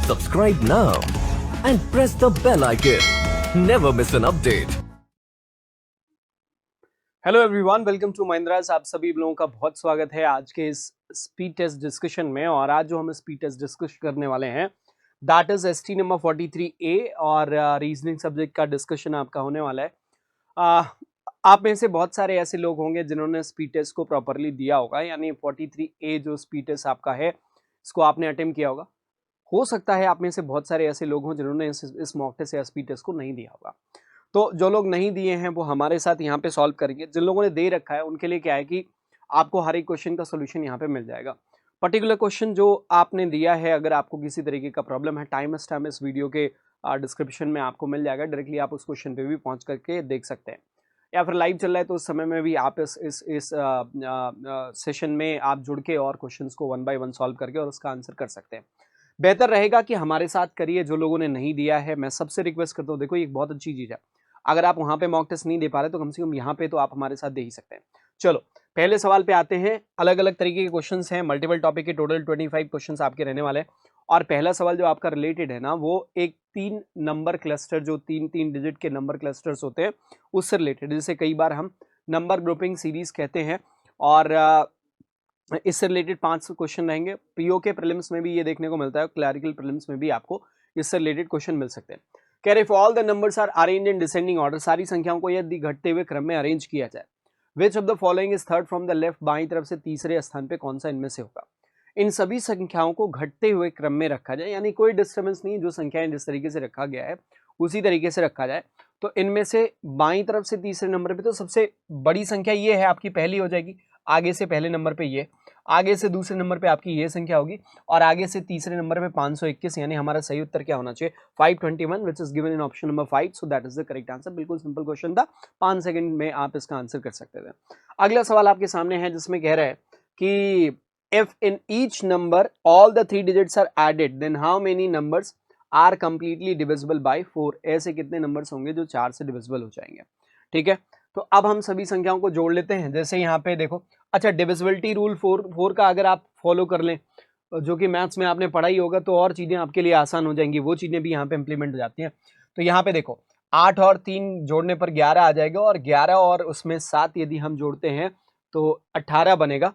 Subscribe now and press the bell icon. Never miss an update. Hello everyone, welcome to Mahindras. आप सभी लोगों का बहुत स्वागत है आज के इस स्पीड टेस्ट डिस्कशन में। और आज जो हम स्पीड टेस्ट डिस्कस करने वाले हैं that is ST number 43A और रीजनिंग सब्जेक्ट का डिस्कशन आपका होने वाला है। आप में से बहुत सारे ऐसे लोग होंगे जिन्होंने स्पीड टेस्ट को प्रॉपरली दिया होगा, यानी 43A जो स्पीड टेस्ट आपका है इसको आपने अटेम्प्ट किया होगा। हो सकता है आप में से बहुत सारे ऐसे लोग हों जिन्होंने इस मॉक टेस्ट या स्पीड टेस्ट को नहीं दिया होगा। तो जो लोग नहीं दिए हैं वो हमारे साथ यहाँ पे सॉल्व करेंगे। जिन लोगों ने दे रखा है उनके लिए क्या है कि आपको हर एक क्वेश्चन का सोल्यूशन यहाँ पे मिल जाएगा। पर्टिकुलर क्वेश्चन जो आपने दिया है, अगर आपको किसी तरीके का प्रॉब्लम है, टाइम इस वीडियो के डिस्क्रिप्शन में आपको मिल जाएगा। डायरेक्टली आप उस क्वेश्चन पे भी पहुंच करके देख सकते हैं, या फिर लाइव चल रहा है तो उस समय में भी आप इस सेशन में आप जुड़ के और क्वेश्चंस को 1 बाय 1 सॉल्व करके और उसका आंसर कर सकते हैं। बेहतर रहेगा कि हमारे साथ करिए। जो लोगों ने नहीं दिया है मैं सबसे रिक्वेस्ट करता हूँ, देखो ये एक बहुत अच्छी चीज़ है। अगर आप वहाँ पे मॉक टेस्ट नहीं दे पा रहे तो कम से कम यहाँ पे तो आप हमारे साथ दे ही सकते हैं। चलो पहले सवाल पे आते हैं। अलग अलग तरीके के क्वेश्चंस हैं, मल्टीपल टॉपिक के टोटल 25 क्वेश्चंस आपके रहने वाले हैं। और पहला सवाल जो आपका रिलेटेड है ना, वो एक 3 नंबर क्लस्टर, जो 3 डिजिट के नंबर क्लस्टर्स होते हैं उससे रिलेटेड, जिसे कई बार हम नंबर ग्रुपिंग सीरीज कहते हैं। और इससे रिलेटेड 5 क्वेश्चन रहेंगे। पीओ के प्रीलिम्स में भी ये देखने को मिलता है, क्लैरिकल प्रीलिम्स में भी आपको इससे रिलेटेड क्वेश्चन मिल सकते हैं। कह रहे for all the numbers are arrange in descending order, सारी संख्याओं को यदि घटते हुए क्रम में अरेंज किया जाए, विच of the following is third from the left, बाईं तरफ से तीसरे स्थान पे कौन सा इनमें से होगा। इन सभी संख्याओं को घटते हुए क्रम में रखा जाए, यानी कोई डिस्टर्बेंस नहीं, जो संख्याएं जिस तरीके से रखा गया है उसी तरीके से रखा जाए। तो इनमें से बाईं तरफ से तीसरे नंबर पे तो सबसे बड़ी संख्या ये है, आपकी पहली हो जाएगी। आगे से पहले नंबर पे ये, आगे से दूसरे नंबर पे आपकी ये संख्या होगी, और आगे से तीसरे नंबर पे 521, यानी हमारा सही उत्तर क्या होना चाहिए 521, which is given in option number 5। So that is the correct answer. बिल्कुल सिंपल क्वेश्चन था, 5 सेकंड में आप इसका आंसर कर सकते थे। अगला सवाल आपके सामने है जिसमें कह रहा है कि if in each number all the 3 digits are added then how many numbers are completely divisible by 4। ऐसे कितने नंबर्स होंगे जो 4 से डिविजिबल हो जाएंगे। ठीक है, तो अब हम सभी संख्याओं को जोड़ लेते हैं। जैसे यहाँ पे देखो, अच्छा डिविजिबिलिटी रूल 4 का अगर आप फॉलो कर लें, जो कि मैथ्स में आपने पढ़ा ही होगा, तो और चीज़ें आपके लिए आसान हो जाएंगी। वो चीज़ें भी यहाँ पे इंप्लीमेंट हो जाती हैं। तो यहाँ पे देखो 8 और 3 जोड़ने पर 11 आ जाएगा, और 11 और उसमें 7 यदि हम जोड़ते हैं तो 18 बनेगा।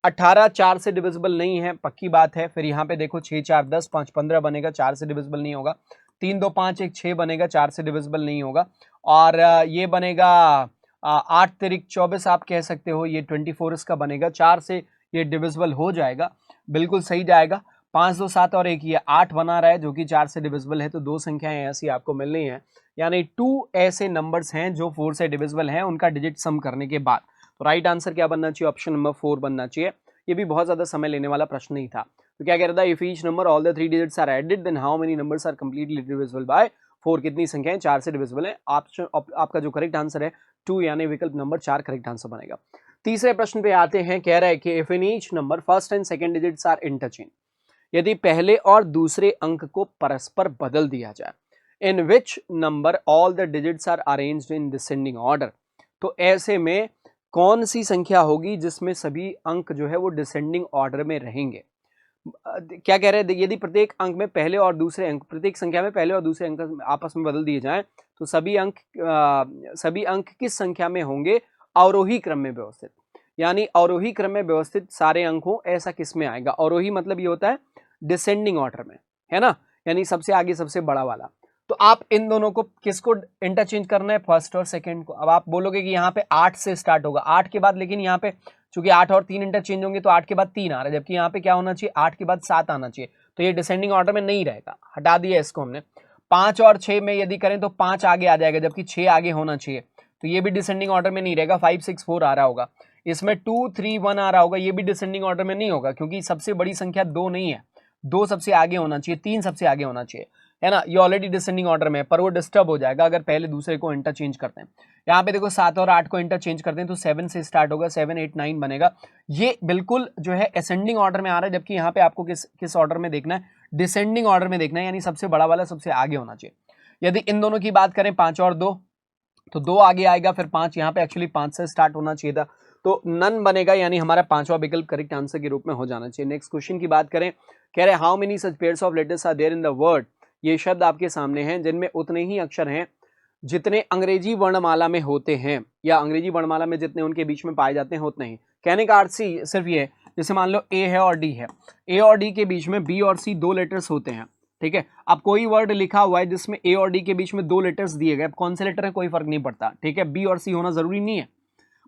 18 4 से डिविजिबल नहीं है, पक्की बात है। फिर यहाँ पे देखो 6 4 10, 5 15 बनेगा, 4 से डिविजिबल नहीं होगा। 3 2 5 1 6 बनेगा, 4 से डिविजिबल नहीं होगा। और ये बनेगा 8 तिरिक 24 आप कह सकते हो, ये 24 इसका बनेगा, 4 से ये डिविजिबल हो जाएगा, बिल्कुल सही जाएगा। 5 2 7 और 1 ये 8 बना रहा है, जो कि 4 से डिविजिबल है। तो 2 संख्याएं ऐसी आपको मिल रही हैं, यानी 2 ऐसे नंबर्स हैं जो 4 से डिविजिबल हैं, उनका डिजिट सम करने के बाद। तो राइट आंसर क्या बनना चाहिए, ऑप्शन नंबर 4 बनना चाहिए। ये भी बहुत ज्यादा समय लेने वाला प्रश्न नहीं था। तो क्या कह रहा था, if each number all the 3 digits are added then how many numbers are completely divisible by 4। कितनी संख्याएं 4 से डिविजिबल है। आपका जो करेक्ट आंसर है 2, यानी विकल्प नंबर 4 करेक्ट आंसर बनेगा। तीसरे प्रश्न पे आते हैं। कह रहा है कि if in each number first and second digits are interchange, यदि पहले और दूसरे अंक को परस्पर बदल दिया जाए, in which number all the digits are arranged in descending order. तो ऐसे में कौन सी संख्या होगी जिसमें सभी अंक जो है वो डिसेंडिंग ऑर्डर में रहेंगे। क्या कह रहे हैं, यदि प्रत्येक अंक में पहले और दूसरे अंक, प्रत्येक संख्या में पहले और दूसरे अंक आपस में बदल दिए जाएं, तो सभी अंक किस संख्या में होंगे, अवरोही क्रम में व्यवस्थित। यानी अवरोही क्रम में व्यवस्थित सारे अंक हो, ऐसा किस में आएगा। अवरोही मतलब ये होता है डिसेंडिंग ऑर्डर में, है ना, यानी सबसे आगे सबसे बड़ा वाला। तो आप इन दोनों को किसको इंटरचेंज करना है, फर्स्ट और सेकंड को। अब आप बोलोगे कि यहाँ पे 8 से स्टार्ट होगा, 8 के बाद, लेकिन यहाँ पे चूंकि 8 और 3 इंटरचेंज होंगे तो 8 के बाद 3 आ रहा है, जबकि यहाँ पे क्या होना चाहिए, 8 के बाद 7 आना चाहिए। तो ये डिसेंडिंग ऑर्डर में नहीं रहेगा, हटा दिया इसको हमने। 5 और 6 में यदि करें तो 5 आगे आ जाएगा, जबकि 6 आगे होना चाहिए। तो ये भी डिसेंडिंग ऑर्डर में नहीं रहेगा, 5 6 4 आ रहा होगा। इसमें 2 3 1 आ रहा होगा, ये भी डिसेंडिंग ऑर्डर में नहीं होगा, क्योंकि सबसे बड़ी संख्या 2 नहीं है, 2 सबसे आगे होना चाहिए, 3 सबसे आगे होना चाहिए, है ना। ये ऑलरेडी डिसेंडिंग ऑर्डर में है, पर वो डिस्टर्ब हो जाएगा अगर पहले दूसरे को इंटरचेंज करते हैं। यहाँ पे देखो 7 और 8 को इंटरचेंज करते हैं तो 7 से स्टार्ट होगा, 7 8 9 बनेगा। ये बिल्कुल जो है असेंडिंग ऑर्डर में आ रहा है, जबकि यहाँ पे आपको किस ऑर्डर में देखना है, डिसेंडिंग ऑर्डर में देखना है, यानी सबसे बड़ा वाला सबसे आगे होना चाहिए। यदि इन दोनों की बात करें 5 और 2, तो 2 आगे आएगा, फिर 5, यहाँ पे एक्चुअली 5 से स्टार्ट होना चाहिए था, तो नन बनेगा, यानी हमारा पांचवा विकल्प करेक्ट आंसर के रूप में हो जाना चाहिए। नेक्स्ट क्वेश्चन की बात करें, कह रहे how many such pairs of letters are there in the word. ये शब्द आपके सामने हैं जिनमें उतने ही अक्षर हैं जितने अंग्रेजी वर्णमाला में होते हैं, या अंग्रेजी वर्णमाला में जितने उनके बीच में पाए जाते हैं उतने ही। कहने का अर्थ सिर्फ ये है, जैसे मान लो ए है और डी है, ए और डी के बीच में बी और सी दो लेटर्स होते हैं, ठीक है। अब कोई वर्ड लिखा हुआ है जिसमें ए और डी के बीच में दो लेटर्स दिए गए, कौन से लेटर है कोई फर्क नहीं पड़ता, ठीक है, बी और सी होना जरूरी नहीं है,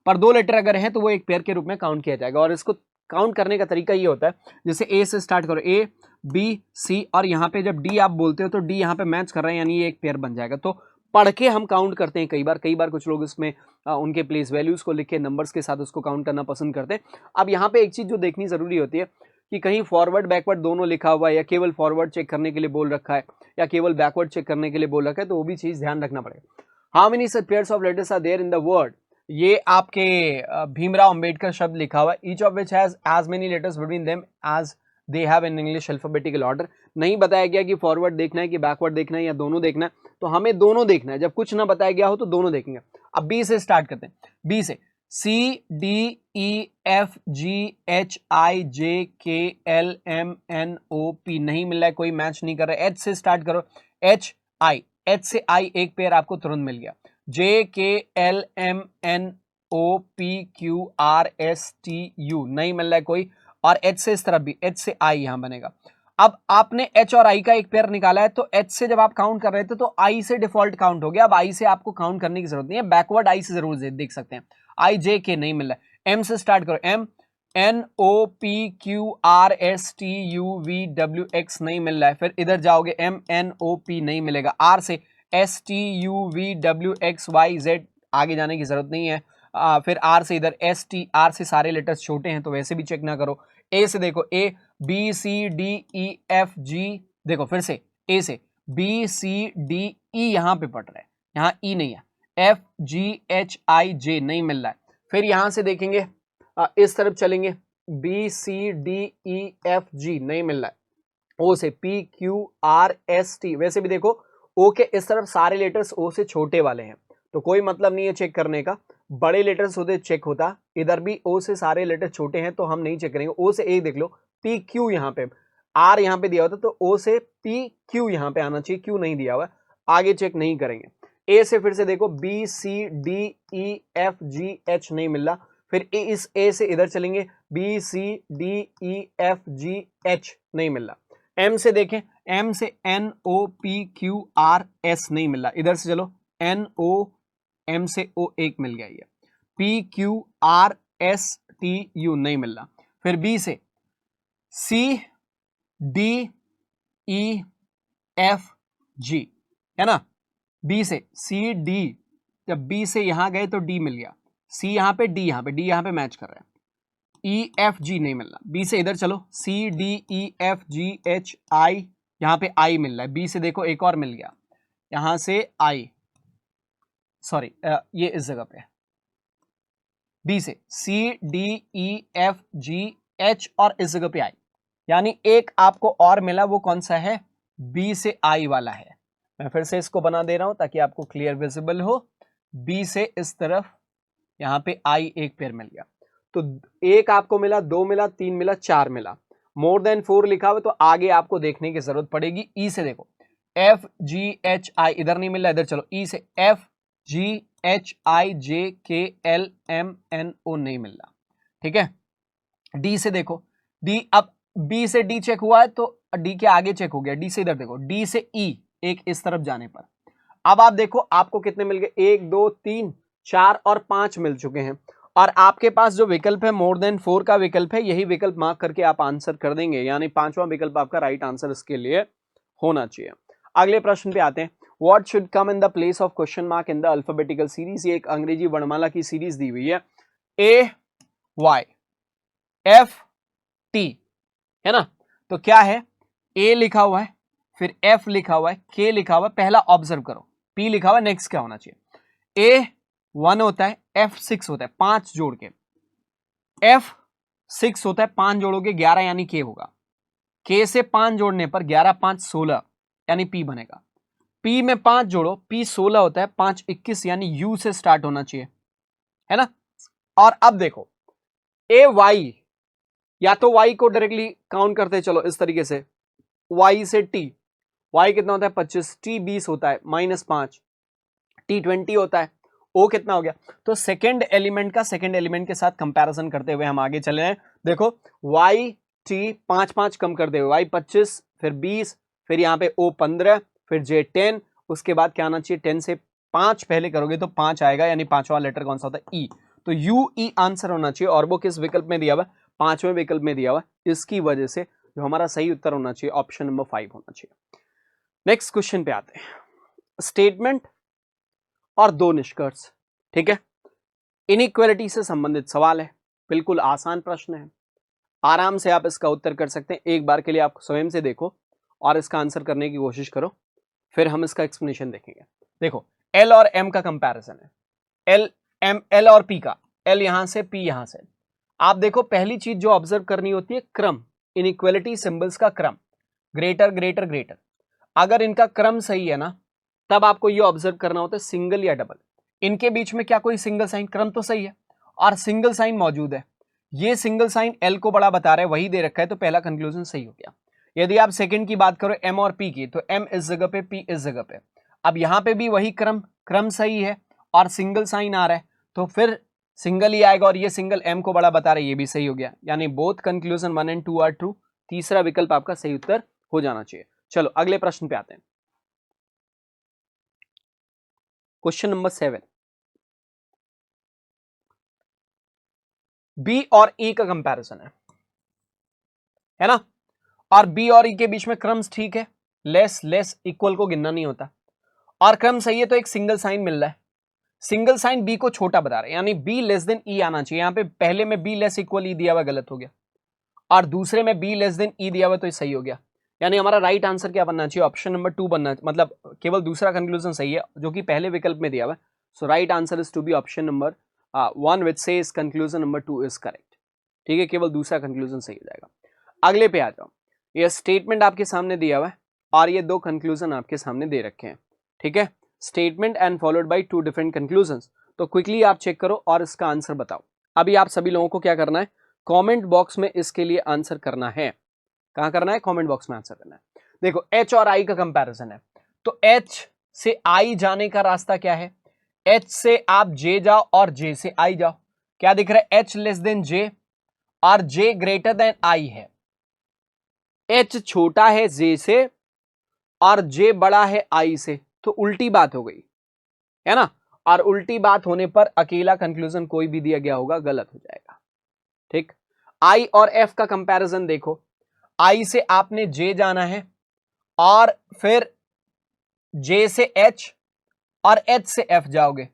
पर दो लेटर अगर है तो वो एक पेयर के रूप में काउंट किया जाएगा। और इसको काउंट करने का तरीका ये होता है, जैसे ए से स्टार्ट करो, ए बी सी, और यहाँ पे जब डी आप बोलते हो तो डी यहाँ पे मैच कर रहे हैं, यानी ये एक पेयर बन जाएगा। तो पढ़ के हम काउंट करते हैं कई बार कुछ लोग इसमें उनके प्लेस वैल्यूज को लिख के नंबर्स के साथ उसको काउंट करना पसंद करते हैं। अब यहाँ पे एक चीज जो देखनी जरूरी होती है कि कहीं फॉरवर्ड बैकवर्ड दोनों लिखा हुआ है, या केवल फॉरवर्ड चेक करने के लिए बोल रखा है, या केवल बैकवर्ड चेक करने के लिए बोल रखा है, तो वो भी चीज ध्यान रखना पड़ेगा। How many such pairs of letters are there in the word, ये आपके भीमराव अंबेडकर शब्द लिखा हुआ है, each of which has as many letters between them as they have in English alphabetical order. नहीं बताया गया कि फॉरवर्ड देखना है कि बैकवर्ड देखना है या दोनों देखना है, तो हमें दोनों देखना है। जब कुछ ना बताया गया हो तो दोनों देखेंगे। अब बी से स्टार्ट करते हैं, बी से C D E F G H I J K L M N O P, नहीं मिल रहा है, कोई मैच नहीं कर रहा है। एच से स्टार्ट करो, एच आई, एच से आई एक पेयर आपको तुरंत मिल गया। J K L M N O P Q R S T U, नहीं मिल रहा है कोई, और एच से इस तरफ भी, एच से आई यहां बनेगा। अब आपने एच और आई का एक पेयर निकाला है, तो एच से जब आप काउंट कर रहे थे तो आई से डिफॉल्ट काउंट हो गया। अब आई से आपको काउंट करने की जरूरत नहीं है, बैकवर्ड आई से जरूर देख सकते हैं। आई जे के नहीं मिल रहा है। एम से स्टार्ट करो, M N O P Q R S T U V W X, नहीं मिल रहा है। फिर इधर जाओगे, एम एन ओ पी नहीं मिलेगा। आर से S T U V W X Y Z, आगे जाने की जरूरत नहीं है। फिर आर से इधर एस टी, आर से सारे लेटर्स छोटे हैं तो वैसे भी चेक ना करो। ए से देखो, A B C D E F G, देखो फिर से ए से बी सी डी ई यहां पे पढ़ रहा है, यहां ई नहीं है। एफ जी एच आई जे नहीं मिल रहा है। फिर यहां से देखेंगे, इस तरफ चलेंगे, B C D E F G नहीं मिल रहा है। ओ से P Q R S T, वैसे भी देखो ओ के इस तरफ सारे लेटर्स ओ से छोटे वाले हैं, तो कोई मतलब नहीं है चेक करने का। बड़े लेटर्स होते चेक होता, इधर भी ओ से सारे लेटर छोटे हैं तो हम नहीं चेक करेंगे। ओ से ए देख लो, पी क्यू यहाँ पे, आर यहाँ पे दिया होता तो ओ से पी क्यू यहाँ पे आना चाहिए, क्यू नहीं दिया हुआ, आगे चेक नहीं करेंगे। ए से फिर से देखो, B C D E F G H नहीं मिल रहा। फिर इस ए से इधर चलेंगे, B C D E F G H नहीं मिल रहा। एम से देखें, एम से N O P Q R S नहीं मिल रहा। इधर से चलो, एन ओ, एम से ओ एक मिल गया, ये P Q R S T U नहीं मिल रहा। फिर बी से सी डी ई एफ जी, है ना, बी से सी डी, जब बी से यहां गए तो डी मिल गया, सी यहां पे, डी यहां पे, डी यहां पे मैच कर रहा है। ई एफ जी नहीं मिल रहा। बी से इधर चलो, C D E F G H I, यहां पे आई मिल रहा है। बी से देखो एक और मिल गया, यहां से आई, सॉरी ये इस जगह पे, बी से C D E F G H और इस जगह पे आई, यानी एक आपको और मिला, वो कौन सा है, बी से आई वाला है। मैं फिर से इसको बना दे रहा हूं ताकि आपको क्लियर विजिबल हो। बी से इस तरफ यहां पे आई एक पेयर मिल गया, तो एक आपको मिला, दो मिला, तीन मिला, चार मिला। मोर देन 4 लिखा हुआ तो आगे आपको देखने की जरूरत पड़ेगी। ई से देखो, एफ जी एच आई, इधर नहीं मिल रहा, इधर चलो, ई से F G H I J K L M N ओ नहीं मिल रहा, ठीक है। डी से देखो, डी, अब बी से डी चेक हुआ है तो डी के आगे चेक हो गया। डी से इधर देखो, डी से ई एक इस तरफ जाने पर, अब आप देखो आपको कितने मिल गए, 1 2 3 4 और 5 मिल चुके हैं। और आपके पास जो विकल्प है मोर देन 4 का विकल्प है, यही विकल्प मार्क करके आप आंसर कर देंगे, यानी पांचवा विकल्प आपका राइट आंसर इसके लिए होना चाहिए। अगले प्रश्न पे आते हैं, what should come in the place of question mark in the alphabetical series. ये एक अंग्रेजी वर्णमाला की सीरीज दी हुई है, ए वाई एफ टी, है ना, तो क्या है, ए लिखा हुआ है, फिर एफ लिखा हुआ है, के लिखा हुआ है, पहला ऑब्जर्व करो, पी लिखा हुआ है, नेक्स्ट क्या होना चाहिए, ए 1 होता है, एफ 6 होता है, 5 जोड़ के, एफ 6 होता है, 5 जोड़ोगे 11 यानी के होगा, के से 5 जोड़ने पर 11 5 16 यानी पी बनेगा। पी में 5 जोड़ो, पी 16 होता है, 5 21 यानी यू से स्टार्ट होना चाहिए, है ना। और अब देखो ए वाई, या तो वाई को डायरेक्टली काउंट करते चलो इस तरीके से, वाई से टी, वाई कितना होता है 25, टी 20 होता है -5, टी 20 होता है, ओ कितना हो गया। तो सेकेंड एलिमेंट का सेकेंड एलिमेंट के साथ कंपैरिजन करते हुए हम आगे चले हैं। देखो वाई टी 5 कम कर दे, वाई 25, फिर 20, फिर यहाँ पे ओ 15, फिर जे 10, उसके बाद क्या आना चाहिए 10 से 5 पहले करोगे तो 5 आएगा, यानी पांचवा लेटर कौन सा होता है, ई। तो यू ई आंसर होना चाहिए, और वो किस विकल्प में दिया हुआ है, 5वें विकल्प में दिया हुआ है। इसकी वजह से जो हमारा सही उत्तर होना चाहिए ऑप्शन नंबर 5 होना चाहिए। नेक्स्ट क्वेश्चन पे आते हैं, स्टेटमेंट और दो निष्कर्ष, ठीक है। इनइक्वालिटी से संबंधित सवाल है, बिल्कुल आसान प्रश्न है, आराम से आप इसका उत्तर कर सकते हैं। एक बार के लिए आप स्वयं से देखो और इसका आंसर करने की कोशिश करो, फिर हम इसका एक्सप्लेनेशन देखेंगे। देखो एल और एम का कंपैरिजन है, एल और पी का, एल यहां से पी यहां से। आप देखो पहली चीज जो ऑब्जर्व करनी होती है क्रम, इनइक्वालिटी सिंबल्स का क्रम, ग्रेटर ग्रेटर ग्रेटर। अगर इनका क्रम सही है ना, तब आपको ये ऑब्जर्व करना होता है सिंगल या डबल, इनके बीच में क्या कोई सिंगल साइन, क्रम तो सही है और सिंगल साइन मौजूद है, ये सिंगल साइन एल को बड़ा बता रहा है, वही दे रखा है, तो पहला कंक्लूजन सही हो गया। यदि आप सेकंड की बात करो एम और पी की, तो एम इस जगह पे, पी इस जगह पे, अब यहां पे भी वही क्रम सही है और सिंगल साइन आ रहा है, तो फिर सिंगल ही आएगा, और ये सिंगल एम को बड़ा बता रहा है, ये भी सही हो गया, यानी both conclusion 1 and 2 are true. तीसरा विकल्प आपका सही उत्तर हो जाना चाहिए। चलो अगले प्रश्न पे आते हैं, क्वेश्चन नंबर 7, बी और ई का कंपैरिजन है ना, और बी और ई के बीच में क्रम ठीक है, लेस लेस इक्वल को गिनना नहीं होता, और क्रम सही है, तो एक सिंगल साइन मिल रहा है, सिंगल साइन बी को छोटा बता रहा है, यानी बी लेस देन ई आना चाहिए। यहां पे पहले में बी लेस इक्वल ई दिया हुआ गलत हो गया, और दूसरे में बी लेस देन ई दिया हुआ तो ये सही हो गया, यानी हमारा राइट आंसर क्या बनना चाहिए, ऑप्शन नंबर 2 बनना, मतलब केवल दूसरा कंक्लूजन सही है जो कि पहले विकल्प में दिया हुआ है। So right answer is to be option number 1 which says conclusion number 2 is correct, ठीक है, केवल दूसरा कंक्लूजन सही हो जाएगा। अगले पे आ जाओ, ये स्टेटमेंट आपके सामने दिया हुआ है और ये दो कंक्लूजन आपके सामने दे रखे हैं, ठीक है, statement and followed by 2 different conclusions. तो क्विकली आप चेक करो और इसका आंसर बताओ। अभी आप सभी लोगों को क्या करना है, कमेंट बॉक्स में इसके लिए आंसर करना है। कहां करना है, कमेंट बॉक्स में आंसर करना है। देखो एच और आई का कंपैरिजन है, तो एच से आई जाने का रास्ता क्या है, एच से आप जे जाओ और जे से आई जाओ, क्या दिख रहा है, एच लेस देन जे और जे ग्रेटर देन आई है, एच छोटा है जे से और जे बड़ा है आई से, तो उल्टी बात हो गई है ना, और उल्टी बात होने पर अकेला कंक्लूजन कोई भी दिया गया होगा गलत हो जाएगा, ठीक। आई और एफ का कंपैरिजन देखो, आई से आपने जे जाना है और फिर जे से एच और एच से एफ जाओगे,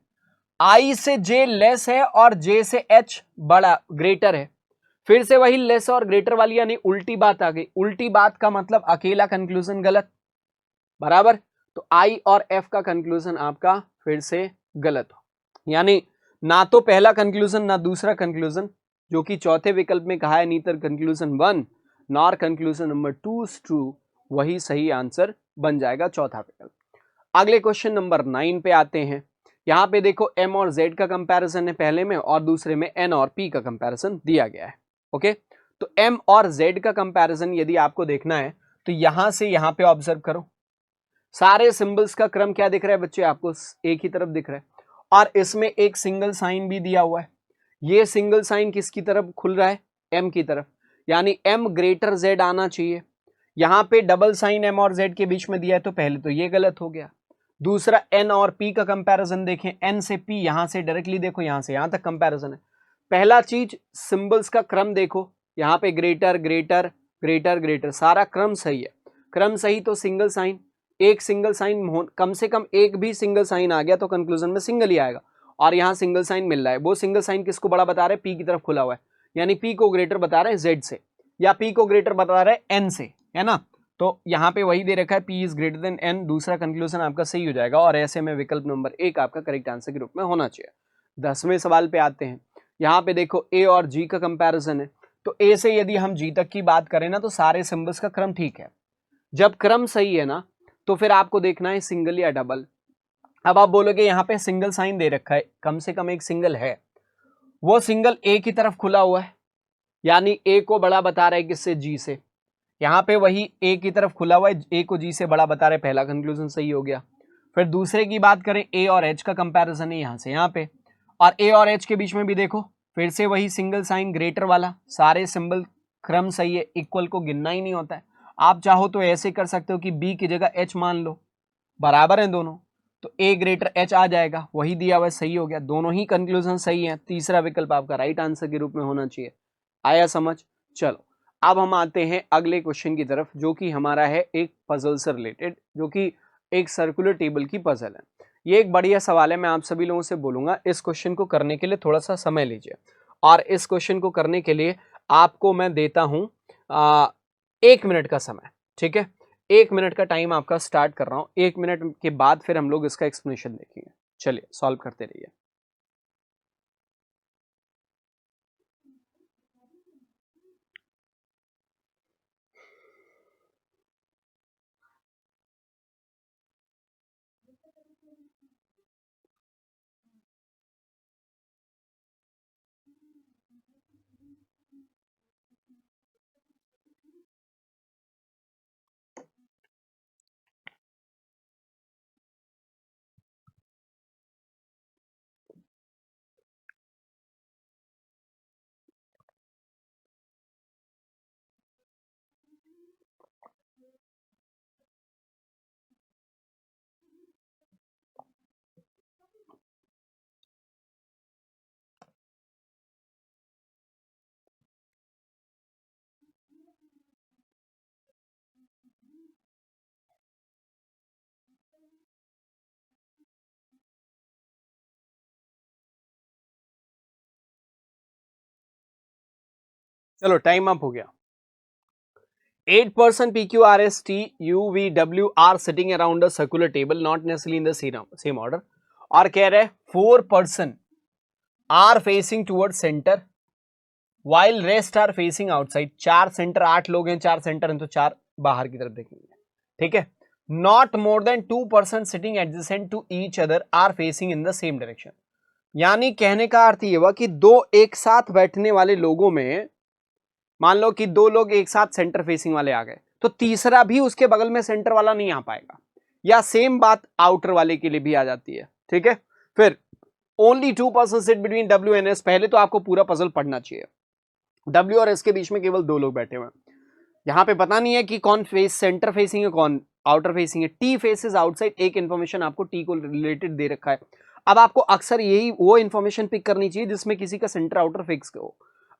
आई से जे लेस है और जे से एच बड़ा ग्रेटर है, फिर से वही लेस और ग्रेटर वाली, यानी उल्टी बात आ गई, उल्टी बात का मतलब अकेला कंक्लूजन गलत, बराबर। तो आई और एफ का कंक्लूजन आपका फिर से गलत हो, यानी ना तो पहला कंक्लूजन ना दूसरा कंक्लूजन, जो कि चौथे विकल्प में कहा है, neither conclusion 1 nor conclusion number 2 is true, वही सही आंसर बन जाएगा चौथा विकल्प। अगले क्वेश्चन नंबर 9 पे आते हैं। यहां पे देखो एम और जेड का कंपैरिजन है पहले में, और दूसरे में एन और पी का कंपैरिजन दिया गया है, ओके। तो एम और जेड का कंपैरिजन यदि आपको देखना है तो यहां से यहां पे ऑब्जर्व करो, सारे सिंबल्स का क्रम क्या दिख रहा है बच्चे, आपको एक ही तरफ दिख रहा है, और इसमें एक सिंगल साइन भी दिया हुआ है, ये सिंगल साइन किसकी तरफ खुल रहा है, एम की तरफ, यानी एम ग्रेटर जेड आना चाहिए। यहां पे डबल साइन एम और जेड के बीच में दिया है, तो पहले तो ये गलत हो गया। दूसरा एन और पी का कंपैरिजन देखें, एन से पी, यहां से डायरेक्टली देखो, यहां से यहां तक कंपैरिजन है। पहला चीज सिंबल्स का क्रम देखो, यहां पे ग्रेटर ग्रेटर ग्रेटर ग्रेटर, सारा क्रम सही है, क्रम सही तो सिंगल साइन, एक सिंगल साइन, कम से कम एक भी सिंगल साइन आ गया तो कंक्लूजन में सिंगल ही आएगा, और यहां सिंगल साइन मिल रहा है, वो सिंगल साइन किसको बड़ा बता रहे हैं, पी की तरफ खुला हुआ है, यानी पी को ग्रेटर बता रहे हैं जेड से, या पी को ग्रेटर बता रहे हैं एन से, है ना। तो यहाँ पे वही दे रखा है, P is greater than N, दूसरा कंक्लूजन आपका सही हो जाएगा, और ऐसे में विकल्प नंबर 1 आपका करेक्ट आंसर के रूप में होना चाहिए। 10वें सवाल पे आते हैं। यहाँ पे देखो ए और जी का कंपैरिजन है, तो ए से यदि हम जी तक की बात करें ना, तो सारे सिंबल्स का क्रम ठीक है, जब क्रम सही है ना, तो फिर आपको देखना है सिंगल या डबल। अब आप बोलोगे यहाँ पे सिंगल साइन दे रखा है, कम से कम एक सिंगल है, वो सिंगल ए की तरफ खुला हुआ है, यानी ए को बड़ा बता रहे किससे, जी से। यहाँ पे वही ए की तरफ खुला हुआ है, ए को जी से बड़ा बता रहे, पहला कंक्लूजन सही हो गया। फिर दूसरे की बात करें, ए और एच का कंपैरिजन है यहाँ से यहाँ पे, और ए और एच के बीच में भी देखो फिर से वही सिंगल साइन ग्रेटर वाला, सारे सिंबल क्रम सही है, इक्वल को गिनना ही नहीं होता है। आप चाहो तो ऐसे कर सकते हो कि बी की जगह एच मान लो, बराबर है दोनों, तो ए ग्रेटर एच आ जाएगा, वही दिया हुआ है, सही हो गया, दोनों ही कंक्लूजन सही है। तीसरा विकल्प आपका राइट आंसर के रूप में होना चाहिए। आया समझ? चलो अब हम आते हैं अगले क्वेश्चन की तरफ, जो कि हमारा है एक पजल से रिलेटेड, जो कि एक सर्कुलर टेबल की पजल है। ये एक बढ़िया सवाल है, मैं आप सभी लोगों से बोलूंगा इस क्वेश्चन को करने के लिए थोड़ा सा समय लीजिए, और इस क्वेश्चन को करने के लिए आपको मैं देता हूं 1 मिनट का समय। ठीक है, 1 मिनट का टाइम आपका स्टार्ट कर रहा हूं, 1 मिनट के बाद फिर हम लोग इसका एक्सप्लेनेशन देखेंगे। चलिए सॉल्व करते रहिए। चलो टाइम अप हो गया। 8% PQRST UVW are sitting around a circular table, not necessarily in the same order. और कह रहे 4% are facing towards center while rest are facing outside. 4 centre, 8 लोग हैं, 4 सेंटर हैं तो 4 बाहर की तरफ देखेंगे। ठीक है, not more than 2% sitting adjacent to each other are facing in the same direction. यानी कहने का अर्थ ये हुआ कि दो एक साथ बैठने वाले लोगों में, मान लो कि 2 लोग एक साथ सेंटर फेसिंग वाले आ गए, तो तीसरा भी उसके बगल में सेंटर वाला नहीं आ पाएगा, या सेम बात आउटर वाले के लिए भी आ जाती है। ठीक है, फिर only 2% sit between W and S. पहले तो आपको पूरा पजल पढ़ना चाहिए। डब्ल्यू और एस के बीच में केवल 2 लोग बैठे हुए हैं, यहां पे पता नहीं है कि कौन फेस सेंटर फेसिंग है कौन आउटर फेसिंग है। टी फेसेस आउटसाइड, एक इंफॉर्मेशन आपको टी को रिलेटेड दे रखा है। अब आपको अक्सर यही वो इंफॉर्मेशन पिक करनी चाहिए जिसमें किसी का सेंटर आउटर फिक्स हो।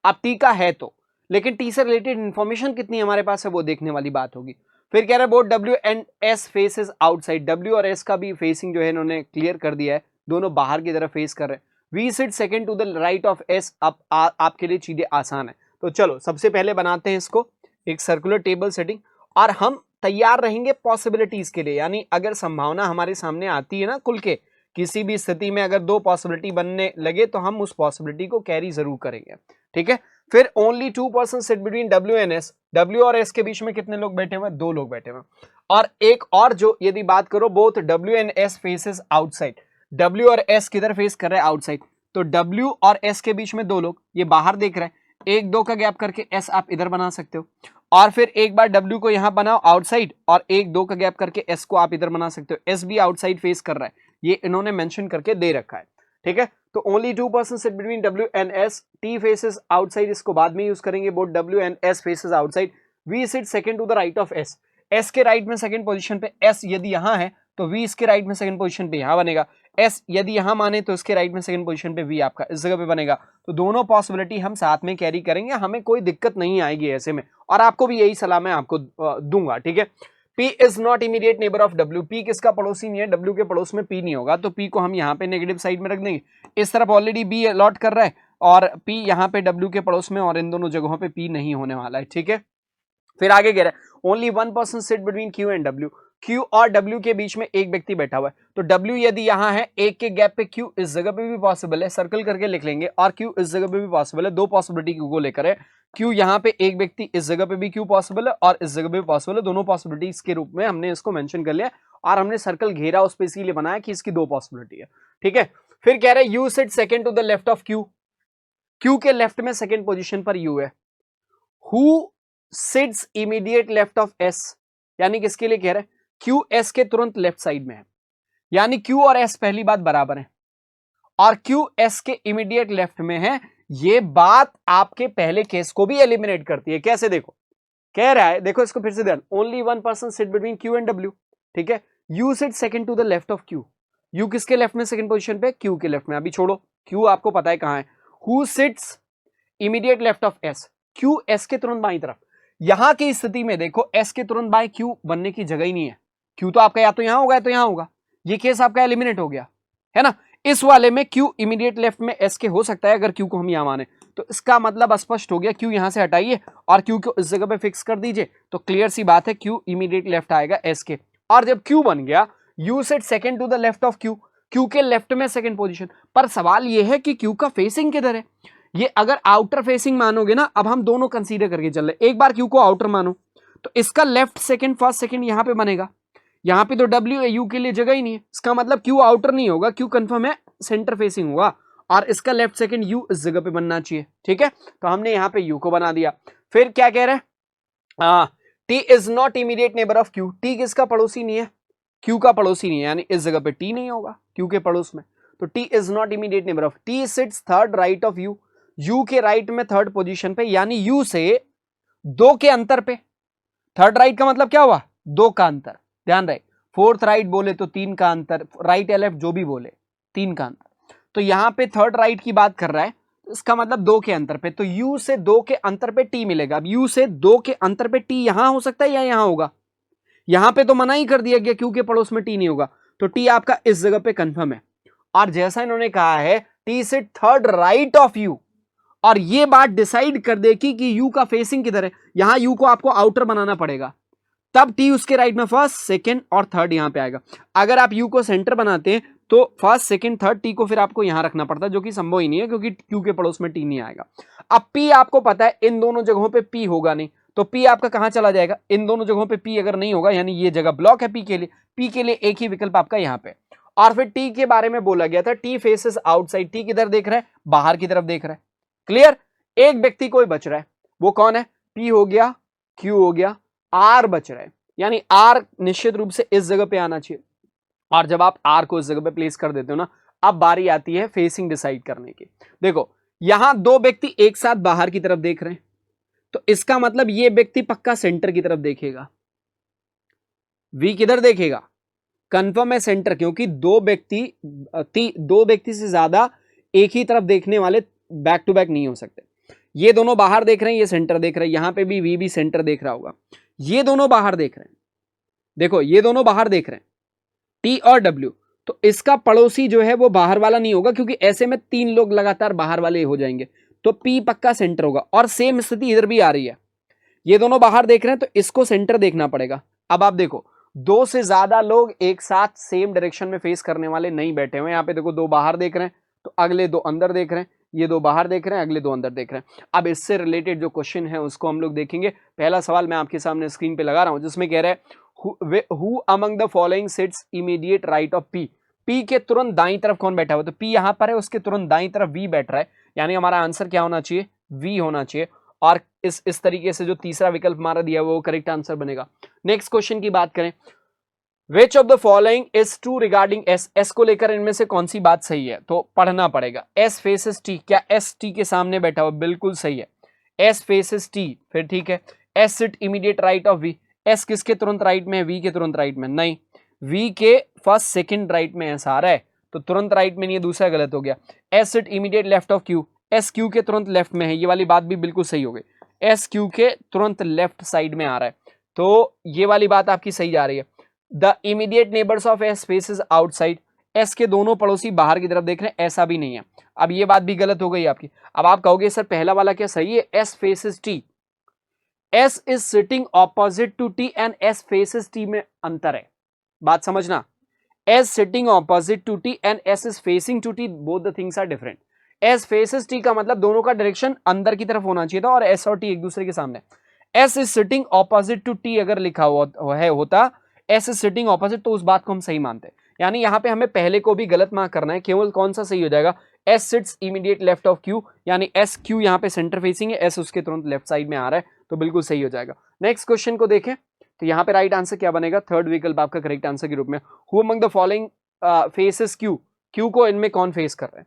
अब टी का है तो, लेकिन टी से रिलेटेड इंफॉर्मेशन कितनी हमारे पास है वो देखने वाली बात होगी। फिर कह रहे हैं both W and S faces outside. W और एस का भी फेसिंग जो है इन्होंने क्लियर कर दिया है, दोनों बाहर की तरफ फेस कर रहे हैं। V sit second to the right of S. अब आपके लिए चीजें आसान है, तो चलो सबसे पहले बनाते हैं इसको एक सर्कुलर टेबल सेटिंग, और हम तैयार रहेंगे पॉसिबिलिटीज के लिए। यानी अगर संभावना हमारे सामने आती है ना खुल के, किसी भी स्थिति में अगर 2 पॉसिबिलिटी बनने लगे तो हम उस पॉसिबिलिटी को कैरी जरूर करेंगे। ठीक है, फिर only 2% sit between W and S. W और एस के बीच में कितने लोग बैठे हुए हैं? 2 लोग बैठे हुए हैं। और एक और जो यदि बात करो, both W and S faces outside. W और एस किधर फेस कर रहे हैं? आउटसाइड। तो डब्ल्यू और एस के बीच में 2 लोग ये बाहर देख रहे हैं, 1-2 का गैप करके एस आप इधर बना सकते हो, और फिर एक बार डब्ल्यू को यहां बनाओ आउटसाइड, और 1-2 का गैप करके एस को आप इधर बना सकते हो। एस भी आउटसाइड फेस कर रहा है, ये इन्होंने मेंशन करके दे रखा है। ठीक है, तो only 2% sit between W and S. T faces outside, इसको बाद में यूज करेंगे। Both W and S faces outside. V sit second to the right of S. S के राइट में सेकंड पोजीशन पे, एस यदि यहां है तो वी इसके राइट में सेकंड पोजीशन पे यहां बनेगा। एस यदि यहां माने तो इसके राइट में सेकंड पोजीशन पे वी आपका इस जगह पे बनेगा। तो दोनों पॉसिबिलिटी हम साथ में कैरी करेंगे, हमें कोई दिक्कत नहीं आएगी ऐसे में, और आपको भी यही सलाह मैं आपको दूंगा। ठीक है, P is not immediate neighbour of W। P किसका पड़ोसी नहीं है? W के पड़ोस में P नहीं होगा, तो P को हम यहाँ पे नेगेटिव साइड में रख देंगे। इस तरफ ऑलरेडी B अलॉट कर रहा है, और P यहाँ पे W के पड़ोस में, और इन दोनों जगहों पे P नहीं होने वाला है। ठीक है, फिर आगे कह रहा है only 1% sit between Q and W। Q और W के बीच में एक व्यक्ति बैठा हुआ है, तो W यदि यहाँ है, एक के गैप पे Q इस जगह पे भी पॉसिबल है, सर्कल करके लिख लेंगे, और Q इस जगह पे भी पॉसिबल है। 2 पॉसिबिलिटी को लेकर है। Q यहाँ पे एक व्यक्ति, इस जगह पे भी Q पॉसिबल है, और इस जगह पे भी पॉसिबल है। दोनों पॉसिबिलिटीज के रूप में हमने इसको मेंशन कर लिया, और हमने सर्कल घेरा उस पे इसीलिए बनाया कि इसकी 2 पॉसिबिलिटी है। ठीक है, फिर कह रहे हैं U sit second to the left of Q। Q के लेफ्ट में सेकंड पोजीशन पर U है, who sits immediate left of S, यानी किसके लिए कह रहे हैं, क्यू एस के तुरंत लेफ्ट साइड में है, यानी क्यू और एस पहली बात बराबर है और क्यू एस के इमीडिएट लेफ्ट में है। ये बात आपके पहले केस को भी एलिमिनेट करती है। कैसे, देखो कह रहा है, देखो इसको फिर से ध्यान, only one person sit between Q and W, ठीक है। U sit second to the left of Q, U किसके लेफ्ट में, सेकंड पोजीशन पे, क्यू के लेफ्ट में। अभी छोड़ो, क्यू आपको पता है कहां है। Who sits immediate left of S, Q S के तुरंत बाईं तरफ। यहां की स्थिति में देखो एस के तुरंत बाएं क्यू बनने की जगह ही नहीं है, क्यू तो आपका या तो यहां होगा या तो यहां होगा, ये केस आपका एलिमिनेट हो गया, है ना। इस वाले में क्यू इमीडिएट लेफ्ट में एस के हो सकता है अगर क्यू को हम यहां माने, तो इसका मतलब स्पष्ट हो गया, क्यू यहां से हटाइए और क्यू को इस जगह पे फिक्स कर दीजिए, तो क्लियर सी बात है क्यू इमीडिएट लेफ्ट आएगा एस के। और जब क्यू बन गया, U set second to the left of Q, Q के लेफ्ट में सेकंड पोजीशन पर। सवाल यह है कि क्यू का फेसिंग किधर है, ये अगर आउटर फेसिंग मानोगे ना, अब हम दोनों कंसीडर करके चल रहे, एक बार क्यू को आउटर मानो तो इसका लेफ्ट सेकंड फर्स्ट सेकंड यहां पे बनेगा, यहां पे तो डब्ल्यू है, यू के लिए जगह ही नहीं है, इसका मतलब क्यू आउटर नहीं होगा, क्यू कंफर्म है सेंटर फेसिंग होगा और इसका लेफ्ट सेकंड यू इस जगह पे बनना चाहिए, ठीक है। तो हमने यहां पे यू को बना दिया। फिर क्या कह रहे हैं, T is not immediate neighbour of Q, T किसका पड़ोसी नहीं है, क्यू का पड़ोसी नहीं है, यानी इस जगह पे टी नहीं होगा क्यू के पड़ोस में, तो T is not immediate neighbour of, T seats third right of you, you के राइट में थर्ड पोजीशन पे, यानी यू से 2 के अंतर पे। थर्ड राइट का मतलब क्या हुआ, 2 का अंतर, ध्यान रहे, फोर्थ राइट बोले तो 3 का अंतर, राइट या लेफ्ट जो भी बोले 3 का अंतर, तो यहां पे थर्ड राइट की बात कर रहा है, इसका मतलब 2 के अंतर पे, तो u से 2 के अंतर पे t मिलेगा। अब u से 2 के अंतर पे t यहां हो सकता है या यहां होगा, यहां पे तो मना ही कर दिया गया क्योंकि पड़ोस में t नहीं होगा, तो t आपका इस जगह पे कंफर्म है। और जैसा इन्होंने कहा है t से थर्ड राइट ऑफ u, और ये बात डिसाइड कर देगी कि u का फेसिंग किधर है, यहां u को आपको आउटर बनाना पड़ेगा, तब t उसके राइट में फर्स्ट सेकंड और थर्ड यहां पे आएगा। अगर आप u को सेंटर बनाते हैं तो फर्स्ट सेकंड थर्ड t को फिर आपको यहां रखना पड़ता है, जो कि संभव ही नहीं है क्योंकि q के पड़ोस में t नहीं आएगा। अब p आपको पता है इन दोनों जगहों पे p होगा नहीं, तो p आपका कहां चला जाएगा, इन दोनों जगहों पे p अगर नहीं होगा यानी ये जगह ब्लॉक है p के लिए एक ही विकल्प आपका यहां पे। और फिर t के बारे में बोला गया था t फेसेस आउटसाइड, t किधर देख रहा है, बाहर की तरफ देख रहा है, क्लियर। एक व्यक्ति कोई बच रहा है, वो कौन है, p हो गया, q हो गया, r बच रहा है, यानी r निश्चित रूप से इस जगह पे आना चाहिए। और जब आप r को इस जगह पे प्लेस कर देते हो ना, अब बारी आती है फेसिंग डिसाइड करने की। देखो यहां 2 व्यक्ति एक साथ बाहर की तरफ देख रहे हैं, तो इसका मतलब ये व्यक्ति पक्का सेंटर की तरफ देखेगा, v किधर देखेगा, कंफर्म है सेंटर, क्योंकि 2 व्यक्ति से ज्यादा एक ही तरफ देखने वाले बैक टू बैक नहीं हो सकते। ये दोनों बाहर देख रहे हैं, ये सेंटर देख रहे हैं, यहां पे भी v भी सेंटर देख रहा होगा, ये दोनों बाहर देख रहे हैं, देखो ये दोनों बाहर देख रहे हैं T और W, तो इसका पड़ोसी जो है वो बाहर वाला नहीं होगा, क्योंकि ऐसे में 3 लोग लगातार बाहर वाले हो जाएंगे, तो P पक्का सेंटर होगा। और सेम स्थिति इधर भी आ रही है, ये दोनों बाहर देख रहे हैं तो इसको सेंटर देखना पड़ेगा। अब आप देखो 2 से ज्यादा लोग एक साथ सेम डायरेक्शन में फेस करने वाले नहीं बैठे हुए, यहाँ पे देखो 2 बाहर देख रहे हैं तो अगले 2 अंदर देख रहे हैं, ये 2 बाहर देख रहे हैं अगले 2 अंदर देख रहे हैं। अब इससे रिलेटेड जो क्वेश्चन है उसको हम लोग देखेंगे। पहला सवाल मैं आपके सामने स्क्रीन पे लगा रहा हूं, जिसमें कह रहा है who among the following sits immediate right of P, P के तुरंत दाईं तरफ कौन बैठा हुआ, तो P यहां पर है, उसके तुरंत दाईं तरफ V बैठ रहा है, यानी हमारा आंसर क्या होना चाहिए, V होना चाहिए। और इस तरीके से जो तीसरा विकल्प हमारा दिया हुआ वो करेक्ट आंसर बनेगा। नेक्स्ट क्वेश्चन की बात करें, Which of the following is true regarding S, S को लेकर इनमें से कौन सी बात सही है, तो पढ़ना पड़ेगा। S faces T, क्या S T के सामने बैठा हुआ, बिल्कुल सही है, S faces T, फिर ठीक है। S sit immediate right of V, S किसके तुरंत राइट में है, V के तुरंत राइट में नहीं, V के फर्स्ट सेकंड राइट में ऐसा आ रहा है, तो तुरंत राइट में नहीं है, दूसरा गलत हो गया। S sit immediate left of Q, S Q के तुरंत लेफ्ट में है, ये वाली बात भी बिल्कुल सही हो गई, S Q के तुरंत लेफ्ट साइड में आ रहा है, तो ये वाली बात आपकी सही जा रही है। The immediate neighbours of S faces outside, S के दोनों पड़ोसी बाहर की तरफ देख रहे हैं, ऐसा भी नहीं है। अब ये बात भी गलत हो गई आपकी। अब आप कहोगे सर पहला वाला क्या सही है, S faces T, S is sitting opposite to T and S faces T में अंतर है, बात समझना। S sitting opposite to T and S is facing to T, both the things are different. S faces T का मतलब दोनों का direction अंदर की तरफ होना चाहिए था, और एस और टी एक दूसरे के सामने। S is sitting opposite to T अगर लिखा हुआ है होता एस इज सिटिंग ऑपोजिट, तो उस बात को हम सही मानते हैं। यानी यहां पे हमें पहले को भी गलत मार्क करना है, केवल कौन सा सही हो जाएगा, S seats immediate left of Q, यानी एस क्यू यहां पे सेंटर फेसिंग है, एस उसके तुरंत लेफ्ट साइड में आ रहा है, तो बिल्कुल सही हो जाएगा। नेक्स्ट क्वेश्चन को देखें तो यहाँ पे राइट आंसर क्या बनेगा, थर्ड विकल्प आपका करेक्ट आंसर के रूप में। Who among the following faces Q, Q को इनमें कौन फेस कर रहे हैं,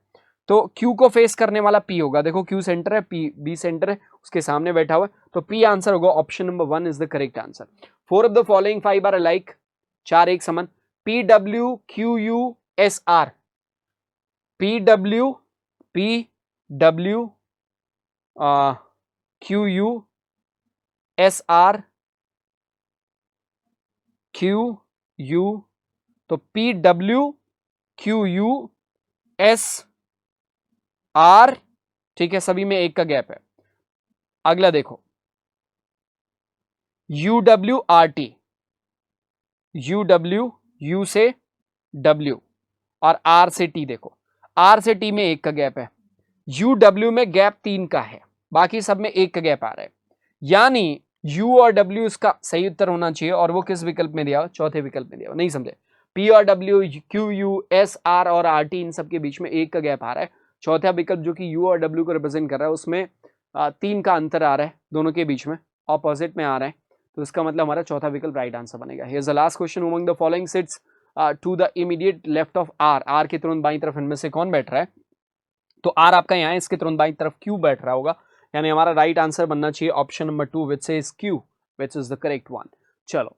तो क्यू को फेस करने वाला पी होगा। देखो क्यू सेंटर है, पी बी सेंटर है, उसके सामने बैठा हुआ है, तो पी आंसर होगा। Option number 1 is the correct answer. 4 of the following 5 are alike, 4 एक समान। P W Q U S R, P W Q U S R Q U, तो P W Q U S R, ठीक है, सभी में एक का gap है। अगला देखो U W R T, U W, you से डब्ल्यू और आर से टी, देखो आर से टी में एक का गैप है, यू डब्ल्यू में गैप 3 का है, बाकी सब में एक का गैप आ रहा है, यानी यू और डब्ल्यू इसका सही उत्तर होना चाहिए। और वो किस विकल्प में दिया हो, चौथे विकल्प में दिया हो, नहीं समझे। पी और W, Q U S are और आर टी, इन सबके बीच में एक का गैप आ रहा है। चौथा विकल्प जो कि यू और डब्ल्यू को रिप्रेजेंट कर रहा है, उसमें 3 का अंतर आ रहा है, दोनों के बीच में ऑपोजिट में आ रहा है, तो इसका मतलब हमारा चौथा विकल्प राइट आंसर बनेगा। Here is the last question, among the following sits to the immediate left of R, R के तुरंत बाईं तरफ इनमें से कौन बैठ रहा है, तो आर आपका यहाँ है, इसके तुरंत बाईं तरफ क्यू बैठ रहा होगा, यानी हमारा राइट आंसर बनना चाहिए option number 2 which says Q, which is the correct one. चलो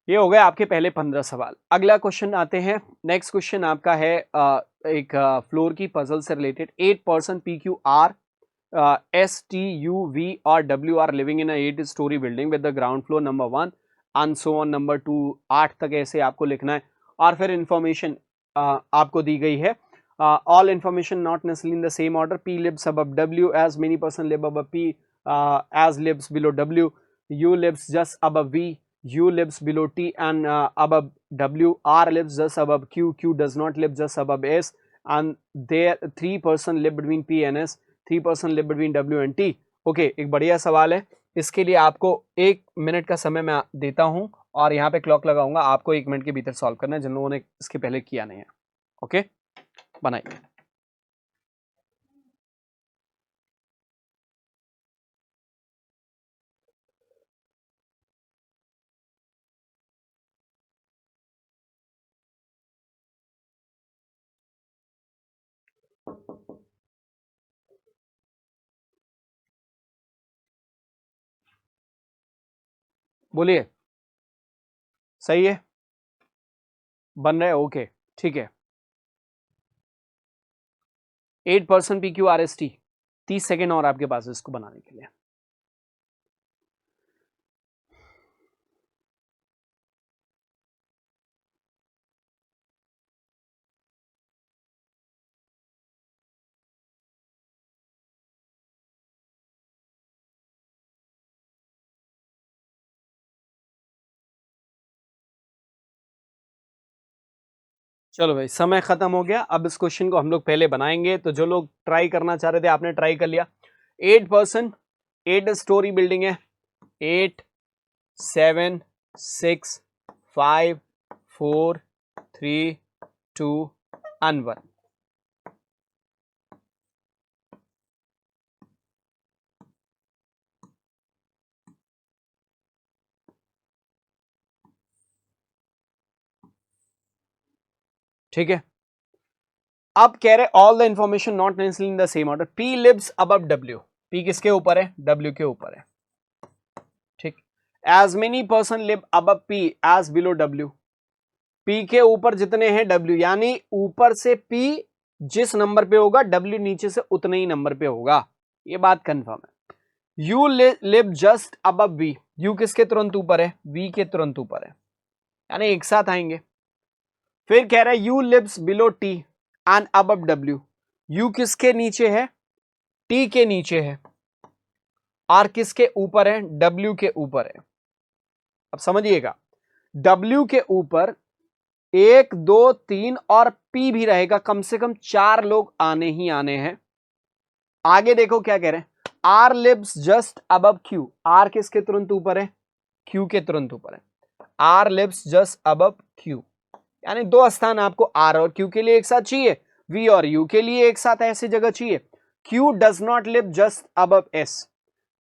ये हो गए आपके पहले 15 सवाल। अगला क्वेश्चन आते हैं, नेक्स्ट क्वेश्चन आपका है एक फ्लोर की पजल से related. 8 person P Q R S T U V और W are living in 8 story building with the ground floor number 1 and so on number 2, 8 तक ऐसे आपको लिखना है। और फिर इंफॉर्मेशन आपको दी गई है, all information not necessarily in the same order. P lives above W, as many person live above P, as lives below W. U lives just above V, U lives below T and above W. R lives just above Q, Q does not live just above S, and there 3 person live between P and S, 3 person live between W and T. Okay, एक बढ़िया सवाल है, इसके लिए आपको 1 minute का समय मैं देता हूं और यहाँ पे क्लॉक लगाऊंगा, आपको 1 मिनट के भीतर सॉल्व करना है, जिन लोगों ने इसके पहले किया नहीं है। ओके, बनाइए। बोलिए, सही है, बन रहे, ओके ठीक है। 8 person P Q R S T, 30 second और आपके पास इसको बनाने के लिए। चलो भाई, समय खत्म हो गया। अब इस क्वेश्चन को हम लोग पहले बनाएंगे, तो जो लोग ट्राई करना चाह रहे थे आपने ट्राई कर लिया। 8 पर्सन, 8 स्टोरी बिल्डिंग है, 8 7 6 5 4 3 2 and 1। ठीक है, अब कह रहे all the information not necessarily in the same order. P lives above W, P किसके ऊपर है, डब्ल्यू के ऊपर है, ठीक। As many person live above P as below W, P के ऊपर जितने हैं डब्ल्यू, यानी ऊपर से पी जिस नंबर पे होगा डब्ल्यू नीचे से उतने ही नंबर पे होगा, ये बात कंफर्म है। U live just above V, U किसके तुरंत ऊपर है, वी के तुरंत ऊपर है, यानी एक साथ आएंगे। फिर कह रहा है U lives below T and above W, U किसके नीचे है, टी के नीचे है, आर किसके ऊपर है, डब्ल्यू के ऊपर है। अब समझिएगा, डब्ल्यू के ऊपर 1 2 3 और पी भी रहेगा, कम से कम 4 लोग आने ही आने हैं। आगे देखो क्या कह रहे हैं, R lives just above Q, R किसके तुरंत ऊपर है, क्यू के तुरंत ऊपर है, R lives just above Q, यानी 2 स्थान आपको आर और क्यू के लिए एक साथ चाहिए, वी और यू के लिए एक साथ ऐसी जगह चाहिए। Q does not live just above S,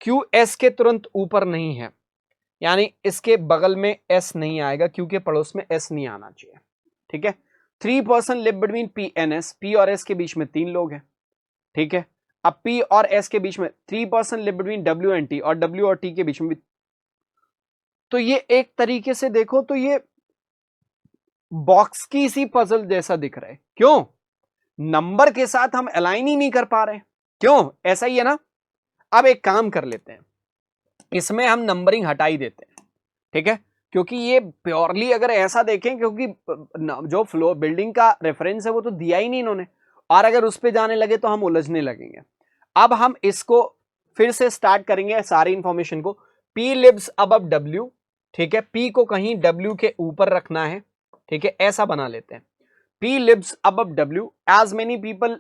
Q S के तुरंत ऊपर नहीं है, यानी इसके बगल में एस नहीं आएगा, क्यू के पड़ोस में एस नहीं आना चाहिए, ठीक है। 3 person live between P N S, P और एस के बीच में 3 लोग हैं, ठीक है। अब पी और एस के बीच में 3 person live between W and T, और डब्ल्यू और टी के बीच में भी। तो ये एक तरीके से देखो तो ये बॉक्स की सी पजल जैसा दिख रहा है। क्यों? नंबर के साथ हम अलाइन ही नहीं कर पा रहे। क्यों? ऐसा ही है ना। अब एक काम कर लेते हैं, इसमें हम नंबरिंग हटा ही देते हैं, ठीक है, क्योंकि ये प्योरली अगर ऐसा देखें, क्योंकि जो फ्लोर बिल्डिंग का रेफरेंस है वो तो दिया ही नहीं इन्होंने, और अगर उस पे जाने लगे तो हम उलझने लगेंगे। अब हम इसको फिर से स्टार्ट करेंगे सारी इंफॉर्मेशन को। P लिव्स अबव W, ठीक है, P को कहीं W के ऊपर रखना है, ठीक है, ऐसा बना लेते हैं। P lives above W, as many people,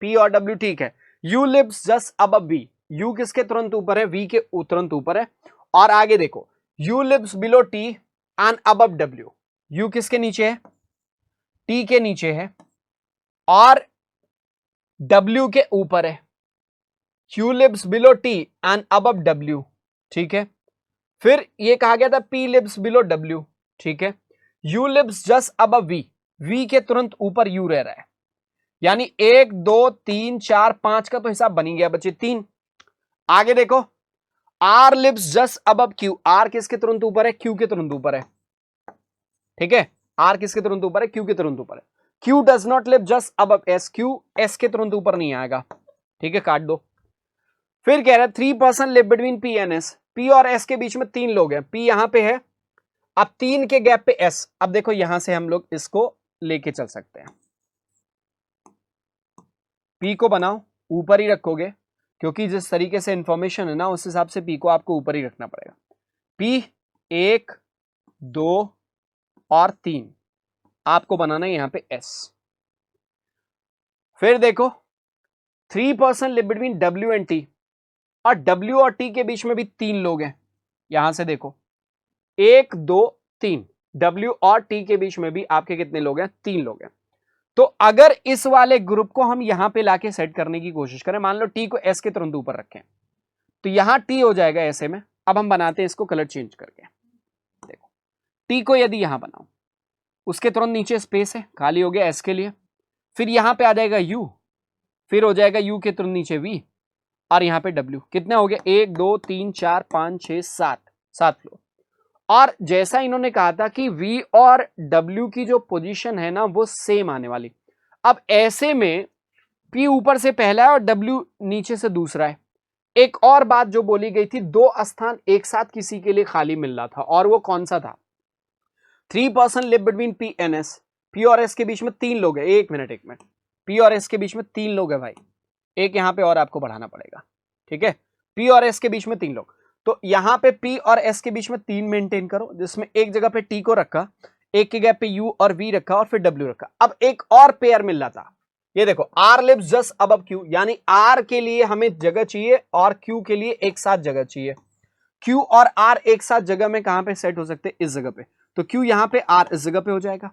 P और W, ठीक है। U lives just above V, U किसके तुरंत ऊपर है? V के तुरंत ऊपर है। और आगे देखो, U lives below T and above W, U किसके नीचे है? T के नीचे है और W के ऊपर है। Q lives below T and above W, ठीक है। फिर ये कहा गया था P lives below W, ठीक है। U lives just above V, V के तुरंत ऊपर U रह रहा है, यानी 1 2 3 4 5 का तो हिसाब बन ही गया बच्चे, 3। आगे देखो, R lives just above Q, R किसके तुरंत ऊपर है? Q के तुरंत ऊपर है, ठीक है। R किसके तुरंत ऊपर है? Q के तुरंत ऊपर है। Q does not live just above S, Q S के तुरंत ऊपर नहीं आएगा, ठीक है, काट दो। फिर कह रहा है 3 person live between P and S, P और S के बीच में 3 लोग हैं, P यहां पे है, अब 3 के गैप पे S। अब देखो यहां से हम लोग इसको लेके चल सकते हैं, P को बनाओ ऊपर ही रखोगे, क्योंकि जिस तरीके से इंफॉर्मेशन है ना उस हिसाब से P को आपको ऊपर ही रखना पड़ेगा। P 1 2 और 3 आपको बनाना है यहां पे S। फिर देखो 3 person live between W and T, और W और T के बीच में भी 3 लोग हैं। यहां से देखो 1 2 3, W और T के बीच में भी आपके कितने लोग हैं? 3 लोग हैं। तो अगर इस वाले ग्रुप को हम यहां पे लाके सेट करने की कोशिश करें, मान लो T को S के तुरंत ऊपर रखें, तो यहां T हो जाएगा ऐसे में। अब हम बनाते हैं इसको कलर चेंज करके, देखो T को यदि यहां बनाओ, उसके तुरंत नीचे स्पेस है, खाली हो गया S के लिए। फिर यहां पे आ जाएगा U, फिर हो जाएगा U के तुरंत नीचे V, और यहां पे W। कितने हो गए? 1 2 3 4 5 6 7, 7 फ्लोर। और जैसा इन्होंने कहा था कि V और W की जो पोजीशन है ना वो सेम आने वाली। अब ऐसे में P ऊपर से पहला है और W नीचे से दूसरा है। एक और बात जो बोली गई थी, 2 स्थान एक साथ किसी के लिए खाली मिल रहा था, और वो कौन सा था? 3 person live between P and S, P और S के बीच में 3 लोग है। एक मिनट P और S के बीच में 3 लोग है भाई, एक यहां पे और आपको बढ़ाना पड़ेगा, ठीक है। P और S के बीच में 3 लोग, तो यहां पे P और S के बीच में 3 मेंटेन करो, जिसमें एक जगह पे T को रखा, एक के गैप पे U और V रखा, और फिर W रखा। अब एक और पेयर मिल रहा था, ये देखो R lives just above Q, यानी R के लिए हमें जगह चाहिए और Q के लिए एक साथ जगह चाहिए। Q और R एक साथ जगह में कहां पे सेट हो सकते हैं? इस जगह पे। तो Q यहां पे, R इस जगह पे हो जाएगा।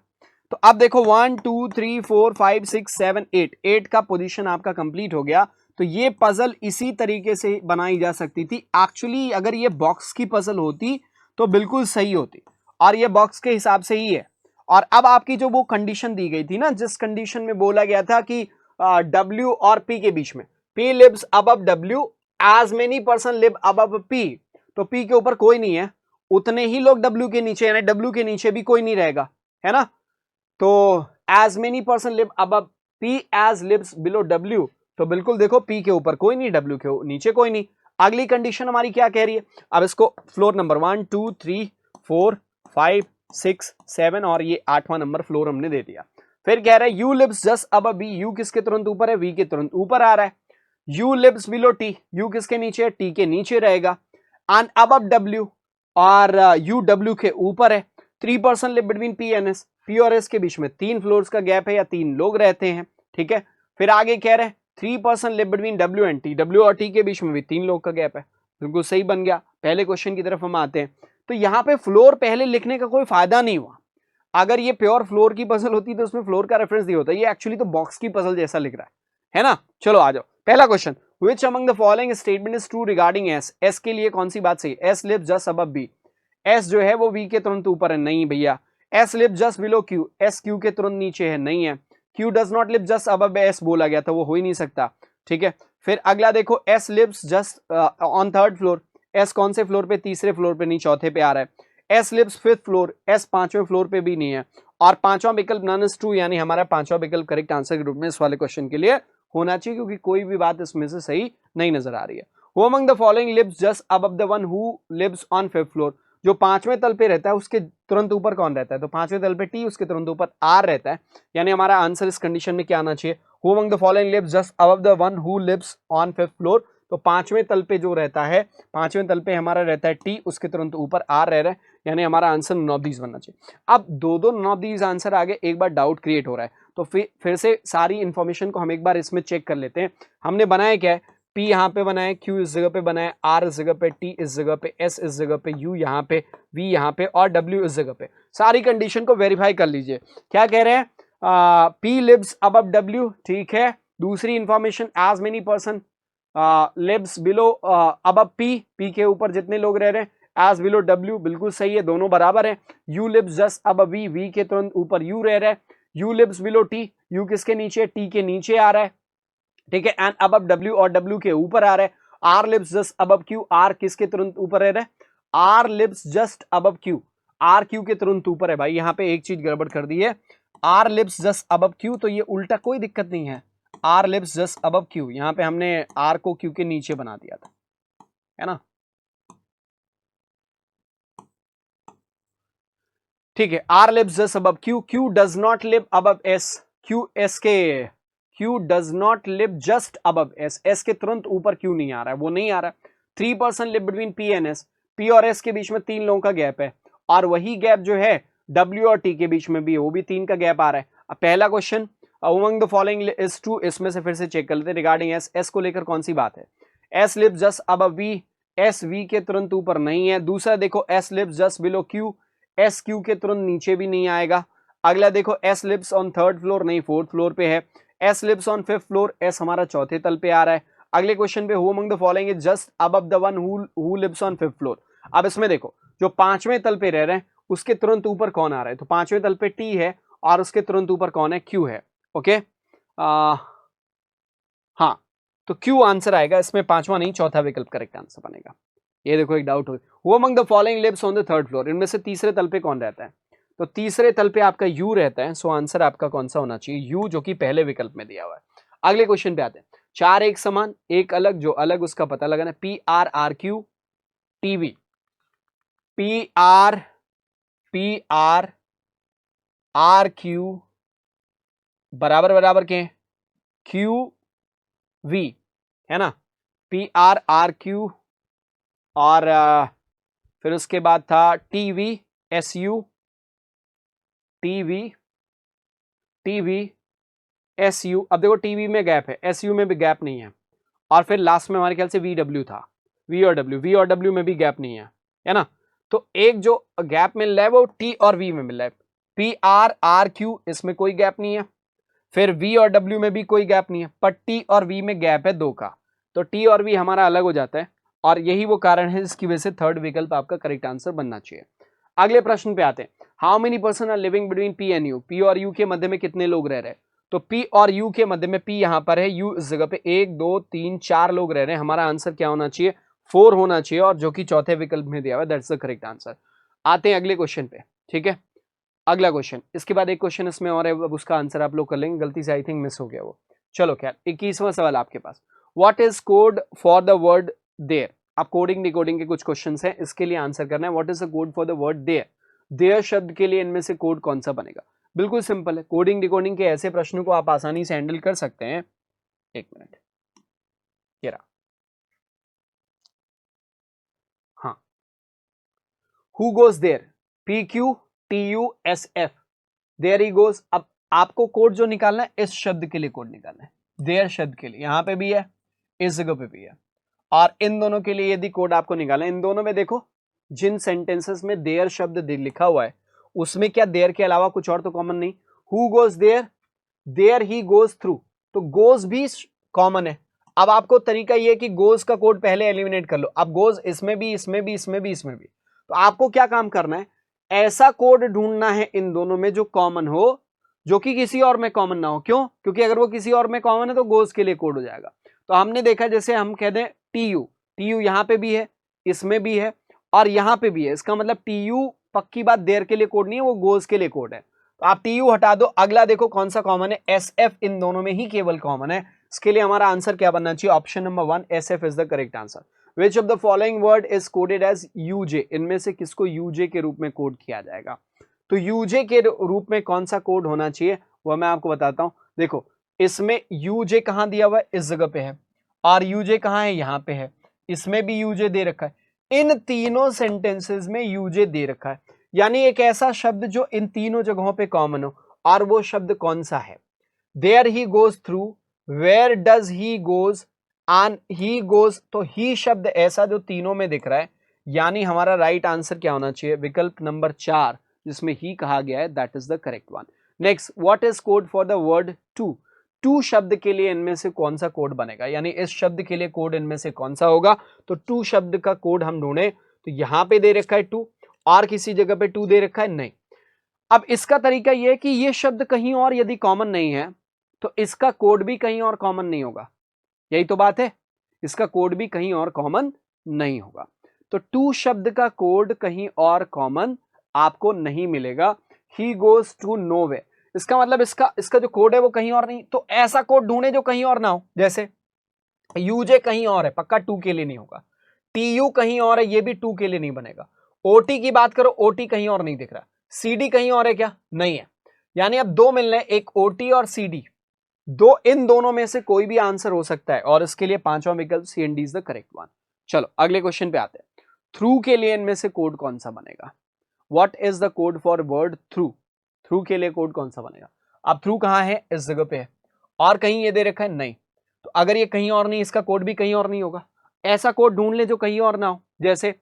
तो अब देखो 1 2 3 4 5 6 7 8, 8 का पोजीशन आपका कंप्लीट हो गया। तो ये पजल इसी तरीके से बनाई जा सकती थी। एक्चुअली अगर ये बॉक्स की पजल होती तो बिल्कुल सही होती, और ये बॉक्स के हिसाब से ही है। और अब आपकी जो वो कंडीशन दी गई थी ना, जिस कंडीशन में बोला गया था कि W और P के बीच में, P lives above W, as many person live above P, तो P के ऊपर कोई नहीं है, उतने ही लोग W के नीचे, यानी W के नीचे भी कोई नहीं रहेगा, है ना। तो as many person live above P as lives below W, तो बिल्कुल देखो P के ऊपर कोई नहीं, W के नीचे कोई नहीं। अगली कंडीशन हमारी क्या कह रही है? अब इसको फ्लोर नंबर 1 2 3 4 5 6 7 और ये 8वां नंबर फ्लोर हमने दे दिया। फिर कह रहा है U lives just above V, U किसके तुरंत ऊपर है? V के तुरंत ऊपर आ रहा है। U lives below T, U किसके नीचे है? T के नीचे रहेगा। And above W, और U W के ऊपर है। 3 person live between P and S, P और S के बीच में 3 फ्लोर्स का गैप है, या 3 लोग रहते हैं, ठीक है। फिर आगे कह रहे हैं 3 person live between W and T, W और T के बीच में भी 3 लोग का गैप है। बिल्कुल सही बन गया। पहले क्वेश्चन की तरफ हम आते हैं। तो यहाँ पे फ्लोर पहले लिखने का कोई फायदा नहीं हुआ। अगर ये प्योर फ्लोर की पजल होती तो उसमें फ्लोर का रेफरेंस दिया होता। ये एक्चुअली तो बॉक्स की पजल जैसा लिख रहा है ना। चलो आ जाओ, पहला question, which among the following statement is true regarding S, S के लिए कौन सी बात सही? S lives just above B, S जो है वो वी के तुरंत ऊपर है, नहीं भैया। S live just below Q, S Q के तुरंत नीचे है, नहीं है। Q does not live just above S बोला गया था, वो हो ही नहीं सकता, ठीक है। फिर अगला देखो, S lives just on third floor, S कौन से फ्लोर पे? तीसरे फ्लोर पे, नहीं चौथे पे आ रहा है। S lives fifth floor, S पांचवें फ्लोर पे भी नहीं है। और पांचवा विकल्प नन इज ट्रू, यानी हमारा पांचवा विकल्प करेक्ट आंसर के रूप में इस वाले क्वेश्चन के लिए होना चाहिए, क्योंकि कोई भी बात इसमें से सही नहीं नजर आ रही है। Who among the following lives just above the one who lives on fifth floor, जो पांचवें तल पे रहता है उसके तुरंत ऊपर कौन रहता है? तो पांचवें तल पे टी, उसके तुरंत ऊपर आर रहता है, यानी हमारा आंसर इस कंडीशन में क्या आना चाहिए? Who among the following lives just above the one who lives on fifth floor, तो पांचवें तल पे जो रहता है, पांचवें तल पे हमारा रहता है टी, उसके तुरंत ऊपर आर रह रहा है, यानी हमारा आंसर नॉन ऑफ दीज बनना चाहिए। अब दो नॉन ऑफ दीज आंसर आगे एक बार डाउट क्रिएट हो रहा है, तो फिर से सारी इंफॉर्मेशन को हम एक बार इसमें चेक कर लेते हैं। हमने बनाया क्या है? P यहाँ पे बनाए, Q इस जगह पे बनाए, R इस जगह पे, T इस जगह पे, S इस जगह पे, U यहाँ पे, V यहाँ पे और W इस जगह पे। सारी कंडीशन को वेरीफाई कर लीजिए। क्या कह रहे हैं? P lives above W, ठीक है। दूसरी information, as many person lives below above P, P के ऊपर जितने लोग रह रहे हैं, as below W, बिल्कुल सही है, दोनों बराबर है। U lives just above V, V के तुरंत ऊपर U रह रहा है। U lives below T, U किसके नीचे? T के नीचे आ रहा है, ठीक है। एंड अबव W, और W के ऊपर आ रहा है। R lives just above Q, R किसके तुरंत ऊपर रह रहा है? R lives just above Q, R Q के तुरंत ऊपर है। भाई यहाँ पे एक चीज गड़बड़ कर दी है, R lives just above Q, तो ये उल्टा कोई दिक्कत नहीं है। R lives just above Q, यहाँ पे हमने R को Q के नीचे बना दिया था, है ना, ठीक है। R lives just above Q, Q does not live above S, Q does not live just above S, S के तुरंत ऊपर क्यों नहीं आ रहा है? वो नहीं आ रहा है। 3 person live between P and S, P और S के बीच में 3 लोगों का गैप है, और वही गैप जो है W और T के बीच में भी है, वो भी 3 का गैप आ रहा है। अब पहला question, among the following is true, इसमें से फिर से चेक कर लेते हैं रिगार्डिंग S, S को लेकर कौन सी बात है? S lives just above V, S V के तुरंत ऊपर नहीं है। दूसरा देखो, S lives just below Q, S Q के तुरंत नीचे भी नहीं आएगा। अगला देखो, S lives on third floor, नहीं फोर्थ फ्लोर पे है। S lives on fifth floor, S हमारा चौथे तल पे आ रहा है। अगले क्वेश्चन पे, who among the following is just above the one who lives on fifth floor. अब इसमें देखो, जो पांचवें तल पे रह रहे हैं उसके तुरंत ऊपर कौन आ रहा है? तो पांचवें तल पे T है, और उसके तुरंत ऊपर कौन है? Q है, ओके। हाँ, तो Q आंसर आएगा इसमें, पांचवा नहीं चौथा विकल्प करेक्ट आंसर बनेगा। ये देखो एक डाउट हो, who among the following lives on the third floor, इनमें से तीसरे तल पे कौन रहता है? तो तीसरे तल पे आपका U रहता है, सो आंसर आपका कौन सा होना चाहिए? U, जो कि पहले विकल्प में दिया हुआ है। अगले क्वेश्चन पे आते हैं, 4 एक समान एक अलग, जो अलग उसका पता लगाना। PRRQ TV, PRRQ बराबर बराबर के QV, है ना। PRRQ और फिर उसके बाद था TVSU, TVSU। अब देखो टीवी में गैप है, SU में भी गैप नहीं है, और फिर लास्ट में हमारे ख्याल से VW था, V और W में भी गैप नहीं है ना। तो एक जो गैप मिल रहा है वो T और V में मिल रहा है। PRRQ इसमें कोई गैप नहीं है, फिर V और W में भी कोई गैप नहीं है, पर T और V में गैप है 2 का, तो T और V हमारा अलग हो जाता है, और यही वो कारण है जिसकी वजह से थर्ड विकल्प आपका करेक्ट आंसर बनना चाहिए। अगले प्रश्न पे आते हैं, how many person are living between P and U, P और U के मध्य में कितने लोग रह रहे हैं? तो P और U के मध्य में, P यहाँ पर है, U इस जगह पे 1 2 3 4 लोग रह रहे हैं। हमारा आंसर क्या होना चाहिए? 4 होना चाहिए, और जो कि चौथे विकल्प में दिया हुआ है, दैट्स द करेक्ट आंसर। आते हैं अगले क्वेश्चन पे, ठीक है। अगला क्वेश्चन, इसके बाद एक क्वेश्चन इसमें और है, अब उसका आंसर आप लोग कर लेंगे, गलती से आई थिंक मिस हो गया वो। चलो खैर, 21वां सवाल आपके पास, what is code for the word there. आप कोडिंग डिकोडिंग के कुछ क्वेश्चन है, इसके लिए आंसर करना है, what is the code for the word there. There शब्द के लिए इनमें से कोड कौन सा बनेगा? बिल्कुल सिंपल है, कोडिंग डिकोडिंग के ऐसे प्रश्नों को आप आसानी से हैंडल कर सकते हैं। एक मिनट, ये रहा, हाँ, who goes there, PQTUSF, there he goes. अब आपको कोड जो निकालना है, इस शब्द के लिए कोड निकालना है, देयर शब्द के लिए, यहां पे भी है, इस जगह पे भी है, और इन दोनों के लिए यदि कोड आपको निकालना है, इन दोनों में देखो, जिन सेंटेंसेस में देयर शब्द लिखा हुआ है उसमें क्या देयर के अलावा कुछ और तो कॉमन नहीं। Who goes there, there he goes through, तो गोज भी कॉमन है। अब आपको तरीका ये कि गोज का कोड पहले एलिमिनेट कर लो। अब गोज इसमें भी, इसमें भी, इसमें भी, इसमें भी, तो आपको क्या काम करना है, ऐसा कोड ढूंढना है इन दोनों में जो कॉमन हो, जो कि किसी और में कॉमन ना हो। क्यों? क्योंकि अगर वो किसी और में कॉमन है तो गोज के लिए कोड हो जाएगा। तो हमने देखा, जैसे हम कह दें टीयू, टीयू यहां पे भी है, इसमें भी है और यहां पे भी है, इसका मतलब टीयू पक्की बात देर के लिए कोड नहीं है, वो गोज के लिए कोड है। तो आप टीयू हटा दो। अगला देखो कौन सा कॉमन है, एसएफ इन दोनों में ही केवल कॉमन है। इसके लिए हमारा आंसर क्या बनना चाहिए, option number 1 SF is the correct answer. Which of the following word is coded as UJ, इनमें से किसको यूजे के रूप में कोड किया जाएगा। तो यूजे के रूप में कौन सा कोड होना चाहिए वह मैं आपको बताता हूं। देखो इसमें यूजे कहां दिया हुआ है, इस जगह पे है, और यूजे कहां है, यहां पे है, इसमें भी यूजे दे रखा है, इन तीनों सेंटेंसेस में यूजे दे रखा है। यानी एक ऐसा शब्द जो इन तीनों जगहों पे कॉमन हो, और वो शब्द कौन सा है। There he goes through, where does he goes, and he goes, तो ही शब्द ऐसा जो तीनों में दिख रहा है, यानी हमारा राइट आंसर क्या होना चाहिए, विकल्प नंबर 4 जिसमें ही कहा गया है, that is the correct one. Next, what is code for the word to, to शब्द के लिए इनमें से कौन सा कोड बनेगा, यानी इस शब्द के लिए कोड इनमें से कौन सा होगा। तो टू शब्द का कोड हम ढूंढे तो यहां पे दे रखा है टू, और किसी जगह पे टू दे रखा है नहीं। अब इसका तरीका यह है कि ये शब्द कहीं और यदि कॉमन नहीं है तो इसका कोड भी कहीं और कॉमन नहीं होगा, यही तो बात है, इसका कोड भी कहीं और कॉमन नहीं होगा। तो टू शब्द का कोड कहीं और कॉमन आपको नहीं मिलेगा। ही गोज टू नोवे, इसका मतलब इसका जो कोड है वो कहीं और नहीं। तो ऐसा कोड ढूंढे जो कहीं और ना हो, जैसे यूजे कहीं और है, पक्का टू के लिए नहीं होगा, टीयू कहीं और है, ये भी टू के लिए नहीं बनेगा। ओटी की बात करो, ओटी कहीं और नहीं दिख रहा, सीडी कहीं और है क्या, नहीं है। यानी अब दो मिलने, एक ओटी और सीडी, दो, इन दोनों में से कोई भी आंसर हो सकता है, और इसके लिए पांचवा विकल्प C and D is the correct one. चलो अगले क्वेश्चन पे आते हैं। थ्रू के लिए इनमें से कोड कौन सा बनेगा, what is the code for word through, through के लिए कोड कौन सा बनेगा। अब थ्रू कहां है, इस जगह पे है, और कहीं ये दे रखा है नहीं, तो अगर ये कहीं और नहीं, इसका कोड भी कहीं और नहीं होगा। ऐसा कोड ढूंढ ले जो कहीं और ना हो, जैसे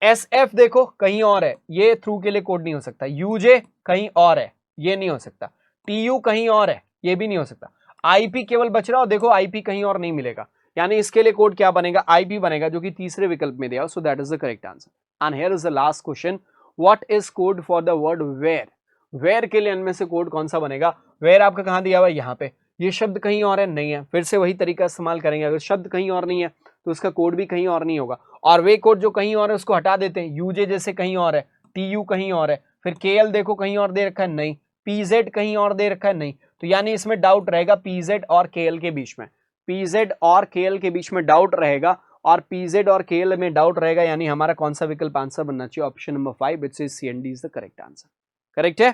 एसएफ देखो कहीं और है, ये थ्रू के लिए कोड नहीं हो सकता। यूजे कहीं और है, ये नहीं हो सकता। टीयू कहीं और है, ये भी नहीं हो सकता। आईपी केवल बच रहा हो, देखो आईपी कहीं और नहीं मिलेगा, यानी इसके लिए कोड क्या बनेगा, आईपी बनेगा, जो कि तीसरे विकल्प में दिया। So that is the correct answer. And here is the last question, what is code for the word where, where के लिए इनमें से कोड कौन सा बनेगा। वेयर आपका कहां दिया हुआ है, यहां पे, ये शब्द कहीं और है, नहीं है, फिर से वही तरीका इस्तेमाल करेंगे। अगर शब्द कहीं और नहीं है तो उसका कोड भी कहीं और नहीं होगा, और वे कोड जो कहीं और है उसको हटा देते हैं। यूजे जैसे कहीं और है, टीयू कहीं और है, फिर केएल देखो कहीं और दे रखा है, नहीं, पीजेड कहीं और दे रखा है, नहीं, तो यानी इसमें डाउट रहेगा पीजेड और केएल के बीच में, पीजेड और केएल के बीच में डाउट रहेगा, और पीजेड और केएल में डाउट रहेगा, यानी हमारा कौन सा विकल्प आंसर बनना चाहिए, option number 5 which is C and D is the correct answer. Correct है।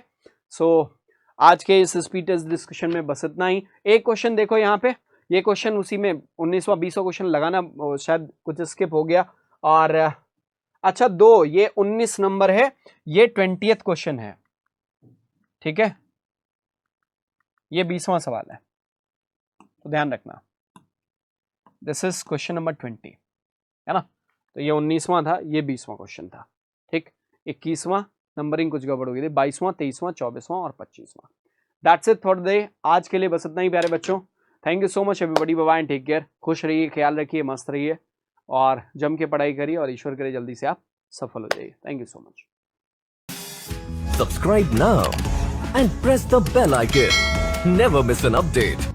सो आज के इस स्पीड टेस्ट डिस्कशन में बस इतना ही। एक क्वेश्चन देखो यहाँ पे, ये क्वेश्चन उसी में 19वां 20वां क्वेश्चन लगाना शायद कुछ स्किप हो गया, और अच्छा दो, ये 19 नंबर है, ये 20th क्वेश्चन है, ठीक है, ये 20वां सवाल है, तो ध्यान रखना, दिस इज क्वेश्चन नंबर 20 है ना। तो ये 19वां था, ये 20वां क्वेश्चन था, ठीक। 21वां नंबरिंग कुछ गड़बड़ हो गई थी, 22वां 23वां 24वां और 25वां। दैट्स इट फॉर डे, आज के लिए बस इतना ही प्यारे बच्चों। Thank you so much everybody, bye bye and take care. खुश रहिए, ख्याल रखिए, मस्त रहिए, और जम के पढ़ाई करिए, और ईश्वर करे जल्दी से आप सफल हो जाइए। Thank you so much. Subscribe now and press the bell icon. Never miss an update.